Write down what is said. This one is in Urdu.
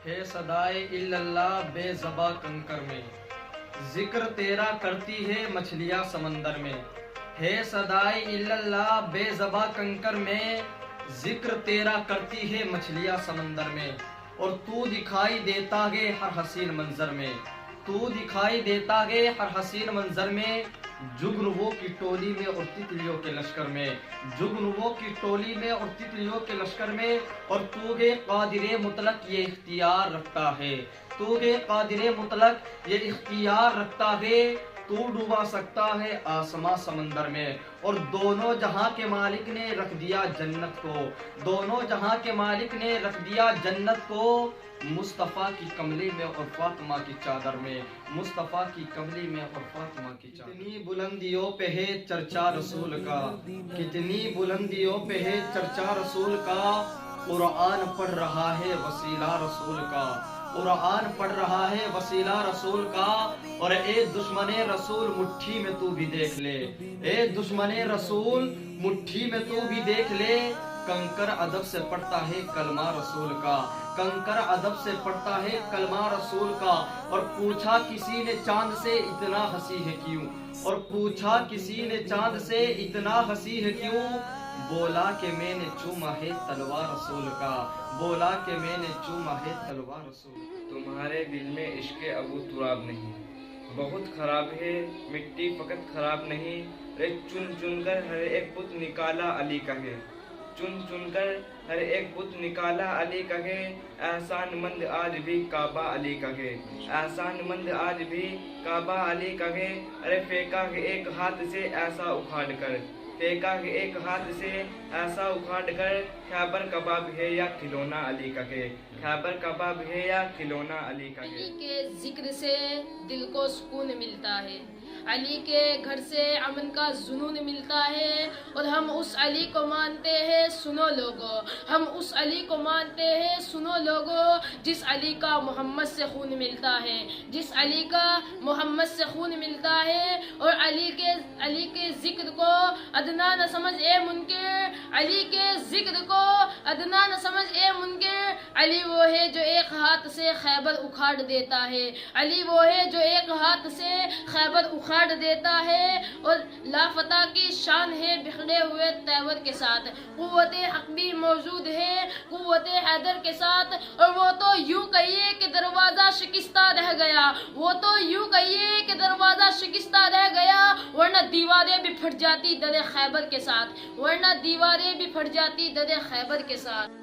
ہے صدائے الا اللہ بے زباں کنکر میں، ذکر تیرا کرتی ہے مچھلیاں سمندر میں، ہے صدائے الا اللہ بے زباں کنکر میں، ذکر تیرا کرتی ہے مچھلیاں سمندر میں، اور تو دکھائی دیتا ہے ہر حسین منظر میں، تو دکھائی دیتا ہے ہر حسین منظر میں، جگنووں کی ٹولی میں اور تتلیوں کے لشکر میں، جگنووں کی ٹولی میں اور تتلیوں کے لشکر میں، اور تو ہے قادر مطلق یہ اختیار رکھتا ہے، تو ہے قادر مطلق یہ اختیار رکھتا ہے، تو ڈوبا سکتا ہے آسماں سمندر میں، اور دونوں جہاں کے مالک نے رکھ دیا جنت کو، دونوں جہاں کے مالک نے رکھ دیا جنت کو، مصطفیٰ کی کملی میں اور فاطمہ کی چادر میں، مصطفیٰ کی کملی میں اور فاطمہ کی چادر میں۔ کتنی بلندیوں پہ ہے چرچا رسول کا، کتنی بلندیوں پہ ہے چرچا رسول کا، قرآن پڑھ رہا ہے وسیلہ رسول کا، قرآن پڑھ رہا ہے وسیلہ رسول کا، اور اے دشمن رسول مٹھی میں تو بھی دیکھ لے، اے دشمن رسول مٹھی میں تو بھی دیکھ لے، کنکر ادب سے پڑھتا ہے کلمہ رسول کا، کنکر ادب سے پڑھتا ہے کلمہ رسول کا، اور پوچھا کسی نے چاند سے اتنا ہنسی ہے کیوں، اور پوچھا کسی نے چاند سے اتنا ہنسی ہے کیوں، بولا کہ میں نے چوما ہے تلوار رسول کا، بولا کہ میں نے چوما ہے تلوار رسول کا۔ تمہارے دل میں عشق ابو تراب نہیں، بہت خراب ہے مٹی فقط خراب نہیں، رے چن چن کر ہر ایک بت نکالا علی کا ہے، چن چن کر ہر ایک بت نکالا علی کا ہے، احسان مند آج بھی کعبہ علی کا ہے، احسان مند آج بھی کعبہ علی کا ہے، ارے پھینکا ہے ایک ہاتھ سے ایسا اکھاڑ کر، پھینکا ہے ایک ہاتھ سے ایسا اکھاڑ کر، خیبر کباب ہے یا کھلونا علی کا ہے، خیبر کباب ہے یا کھلونا علی کا ہے۔ علی کے ذکر سے دل کو سکون ملتا ہے، علی کے گھر سے امن کا جنون ملتا ہے، اور ہم اس علی کو مانتے ہیں سنو لوگو، ہم اس علی کو مانتے ہیں سنو لوگو، جس علی کا محمد سے خون ملتا ہے، جس علی کا محمد سے خون ملتا ہے، اور علی کے ذکر کو ادنا نہ سمجھ اے منکر، علی کے ذکر کو ادنا نہ سمجھ اے منکر، علی وہ ہے جو ایک ہاتھ سے خیبر اکھاڑ دیتا ہے، علی وہ ہے جو ایک ہاتھ سے خیبر اکھاڑ دیتا ہے، اور لافتہ کی شان ہے بکھرے ہوئے تیور کے ساتھ، قوت حق بھی موجود ہے قوت حیدر کے ساتھ، اور وہ تو یوں کہیے کہ دروازہ شکستہ رہ گیا، وہ تو یوں کہیے کہ دروازہ شکستہ رہ گیا، ورنہ دیواریں بھی پھٹ جاتی در خیبر کے ساتھ، ورنہ دیواریں بھی پھٹ جاتی در خیبر کے ساتھ۔